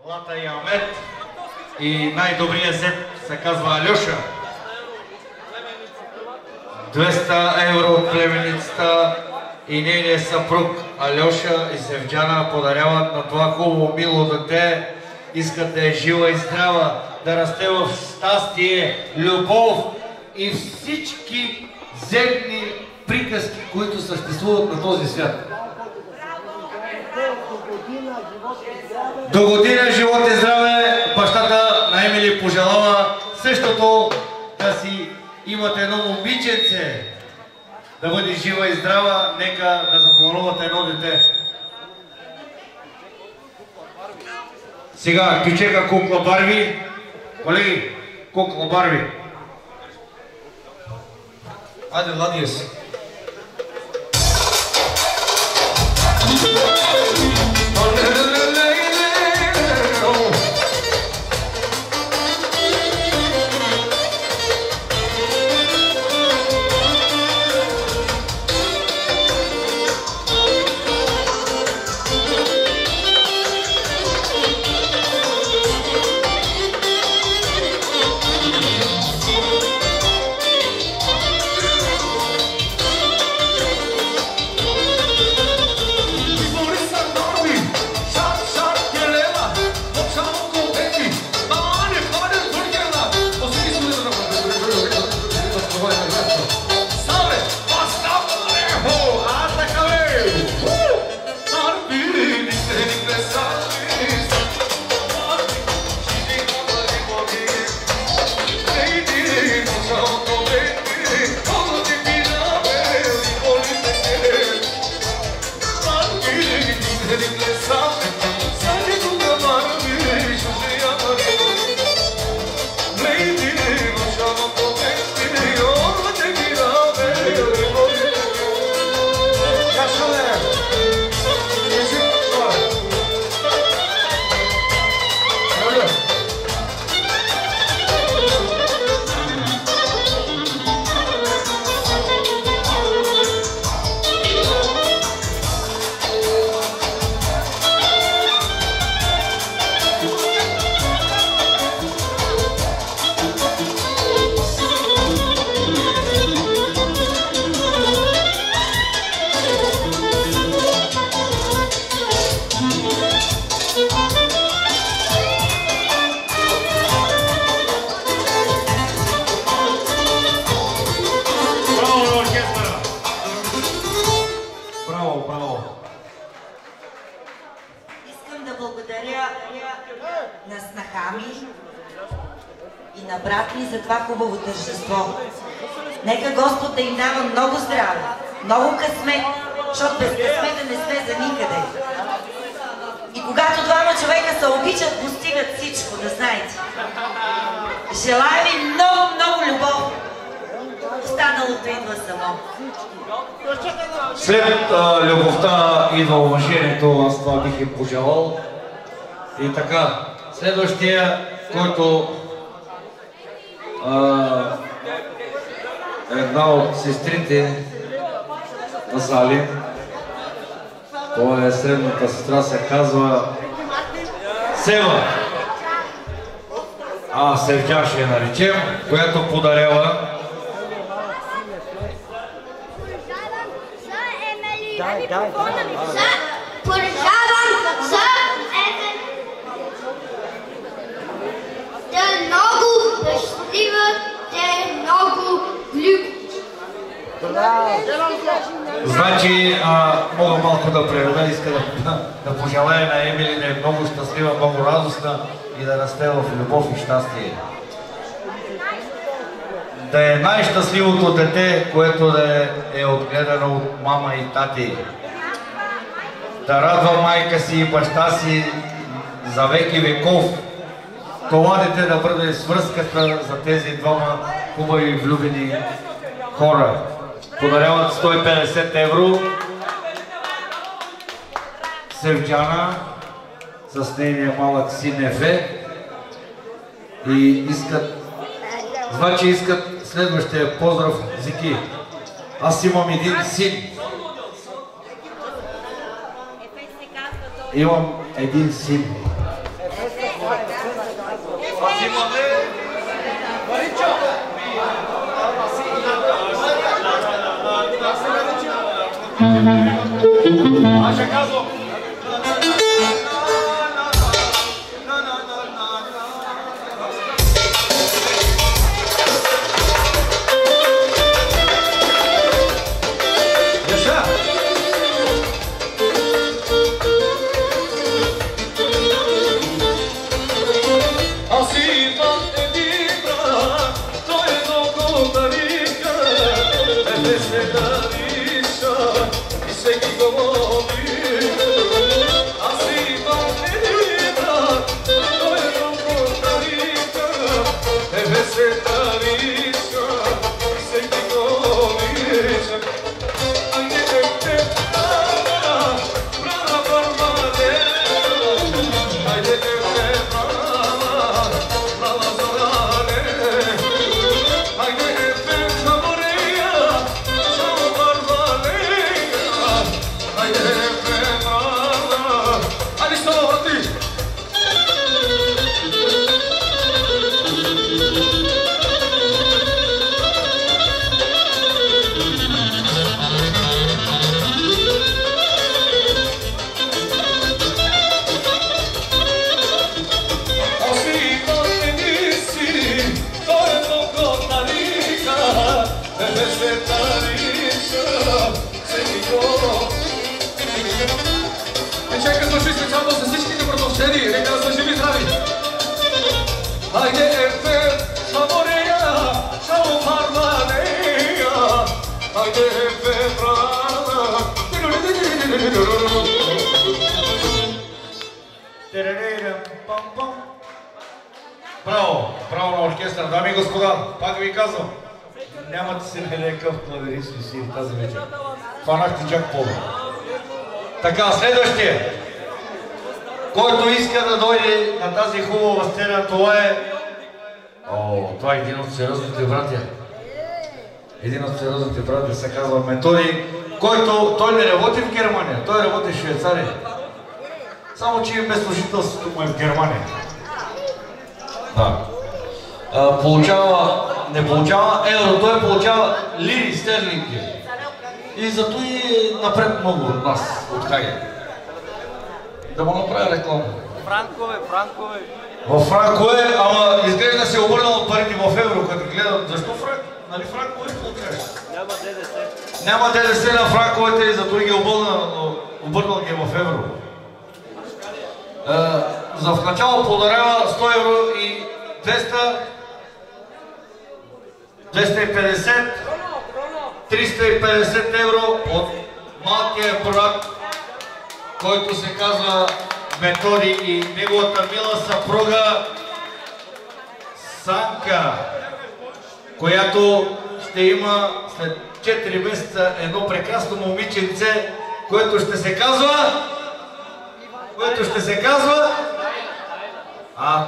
Лата и Амет и най-добрият зет се казва Алеша. 200 евро от племеницата и нейният съпруг Алеша и Севджана подаряват на това хубаво мило дете. Искат да е жива и здрава, да расте в щастие, любов и всички земни приказки, които съществуват на този свят. До година живот и здраве! Бащата на Емили пожелава същото, да си имате едно момиченце, да бъде жива и здрава, нека да запланувате едно дете. Сега кючека кукла Барби. Колеги, кукла Барби. Айде, Владия си. Нека Господ да им дава много здраве, много късмет, защото без късмета не сме за никъде. И когато двама човека се обичат, постигат всичко, да знаете. Желая ви много, много любов. Останалото идва само. След любовта идва уважението, аз това бих им пожелал. И така, следващия, който една от сестрите на Зали, това е средната сестра, се казва Сева. Севджа ще я наречем, която подарява Подарявам за Емели да е много щастлива, да е много любов. Значи, мога малко да преведа, иска да пожелая на Емили да е много щастлива, много радостна и да расте в любов и щастие. Да е най-щастливото дете, което да е отгледано от мама и тати. Да радва майка си и баща си за веки веков. Това дете да бъде свръзката за тези двама хубави влюбени хора. Подаряват 150 евро. Севджана с нейния малък син Ефе. И искат, значи искат следващия поздрав, Зики. Аз имам един син. Имам един син. Așa cazul! Браво! Браво на оркестър! Дами и господа, пак ви казвам, нямате си някакъв клавирист си тази вечер. Фанахте Джак Пола. Така, следващия, който иска да дойде на тази хубава сцена, това е... това е един от сериозните братя. Един от сериозните братя се казва Методи, който той не работи в Германия, той работи в Швейцария. Само че местожителството му е в Германия. Да. Не получава евро, той получава лири, стерлинги. И зато и напред много от нас, от Хаген. Да му направя реклама. Франкове. В франкове, ама изглежда се обърнал парите в евро, като гледам. Защо франк? Нали франкове получаваш? Няма ДДС. Няма ДДС на франковете и зато ги обърнал ги в евро. За в начало подарява 100 евро и 200, 250, 350 евро от малкия брат, който се казва Методи и неговата мила съпруга Санка, която ще има след 4 месеца едно прекрасно момиченце, което ще се казва...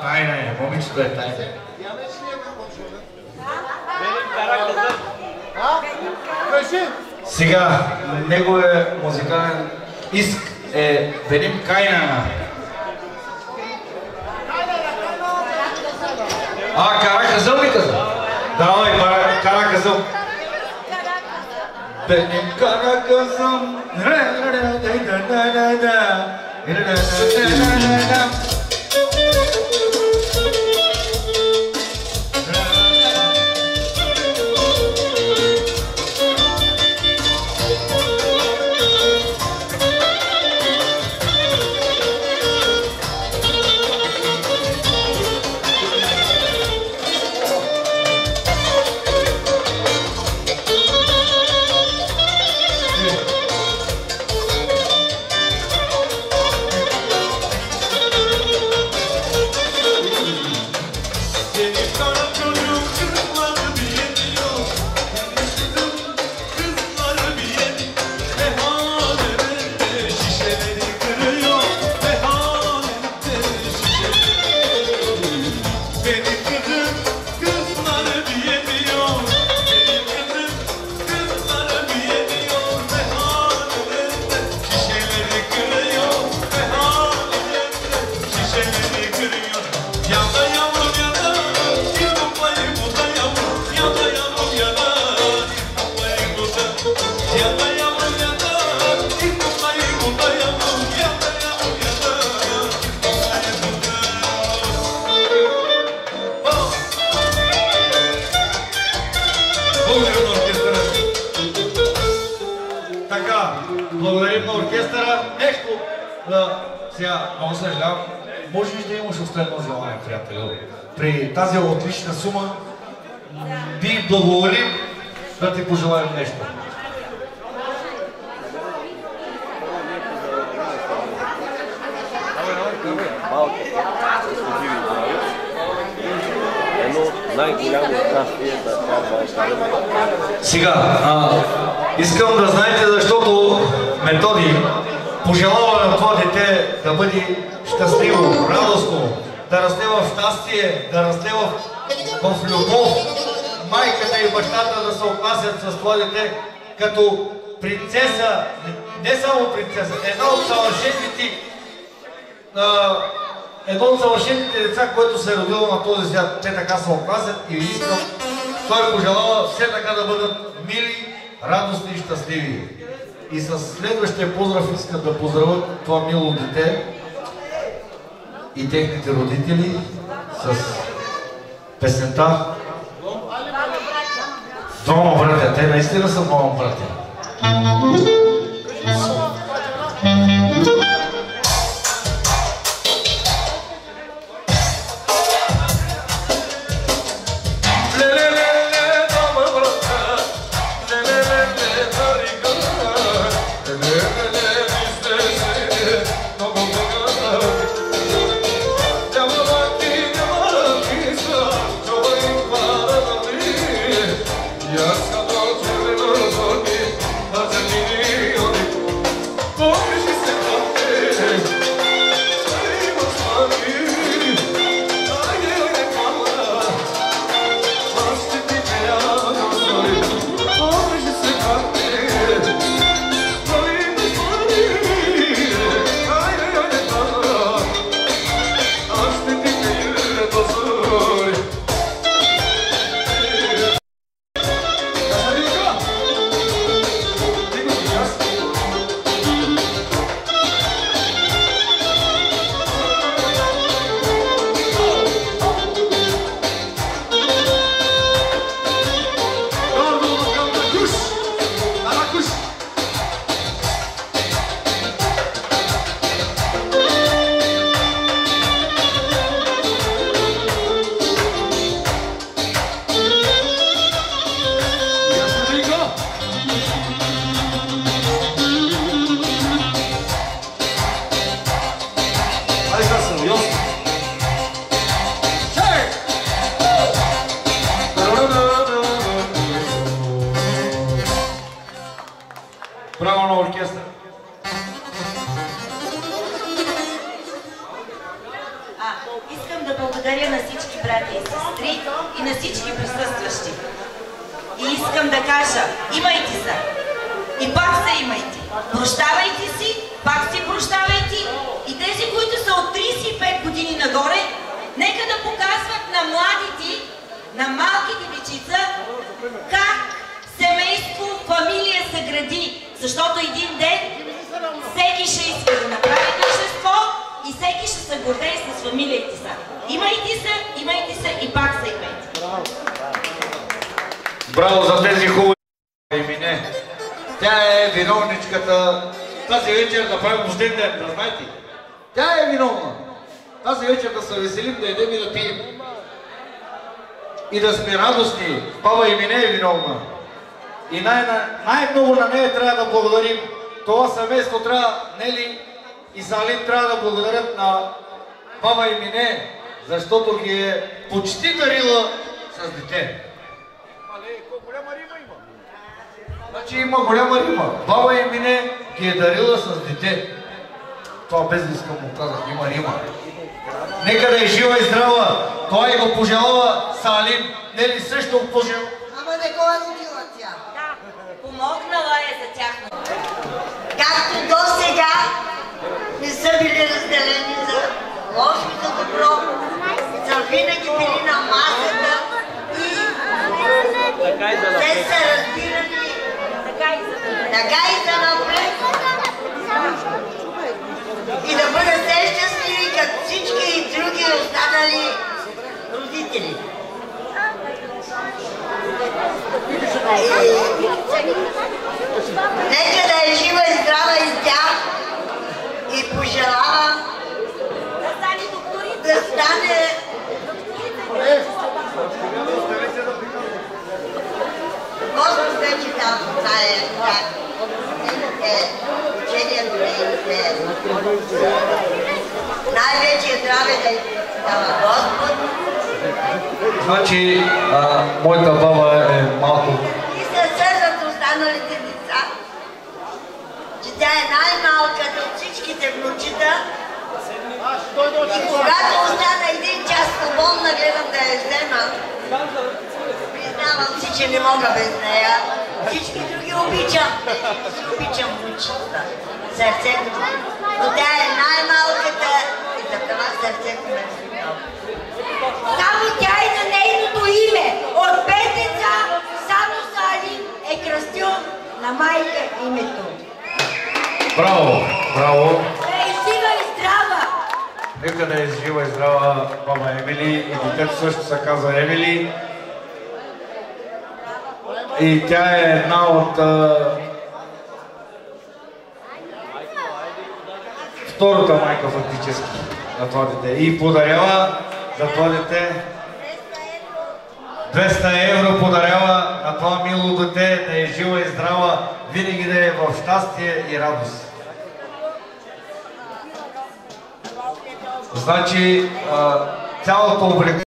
тайна е, момичето е тайна. Сега, неговия музикален иск е Берим Кайнана. Караказъл ли каза? Давай, Караказъл. Берим Караказъл. Сега, много съжалявам, може ли да имаш последно желание, приятелю? При тази отлична сума би благоволим да ти пожелаем нещо. Най-голямо щастие да трябва. Сега, искам да знаете, защото Методи пожелава на това дете да бъде щастливо, радостно, да расте в щастие, да расте в любов. Майката и бащата да се отнасят с това дете като принцеса, не само принцеса, едно от съвършените деца, което се е родило на този свят. Те така се отнасят и искам, той пожелава все така да бъдат мили, радостни и щастливи. И с следващия поздрав искам да поздравят това мило дете и техните родители с песента Двама братя. Те наистина са двама братя. Браво на оркестър! Искам да благодаря на всички братя и сестри и на всички присъстващи. И искам да кажа, имайте се и пак се имайте. Прощавайте си, пак си прощавайте и тези, които са от 35 години нагоре, нека да показват на младите, на малките дечица, как семейство, фамилия се гради. Защото един ден всеки ще иска да направи тържество и всеки ще се гордее с фамилията си. Имайте се и пак се имайте. Браво за тези хубави имена. Тя е виновничката. Тази вечер да правим рожден ден, да знаете. Тя е виновна. Тази вечер да се веселим, да едем и да пием. И да сме радостни. Баба Емине е виновна. И най-много на нея трябва да благодарим. Това семейство трябва, Нели и Салим трябва да благодарят на баба Емине, защото ги е почти дарила с дете. Голяма рима има. Значи има голяма рима. Баба Емине ги е дарила с дете. Това без да искам му казах, има рима. Нека да е жива и здрава. Това и го пожелава Салим. Нели също пожелава. Ама не го е родила тя. Помогнала е за тяхното. Както до сега не са били разделени за лошо и за добро, са винаги били на масата и те са разбирани така и за напред. И да бъдат все щастливи, като всички и други останали родители. Нека да е жива и здрава и тя и пожелавам остане... Господ вече там знае как учението нейните. Най-вече здраве да дава Господ. Значи, моята баба е малко... И се сърдат останалите деца, че тя е най-малката от всичките внучета. И когато остана един час свободна, гледам да я взема. Признавам си, че не мога без нея. Всички други обичам. Обичам внучета. Сърцето. Но тя е най-малката и за това сърцето ме е много. Само тя и на нейното име. От 5 деца, само Салим е кръстил на майка името. Браво, браво! Да е жива и здрава! Нека да е жива и здрава баба Емили и детето също се казва Емили. И тя е една от втората майка фактически на това дете. И подарява за това дете 200 евро подарява на това мило дете да е жива и здрава, винаги да е в щастие и радост. Значи цялото облегчение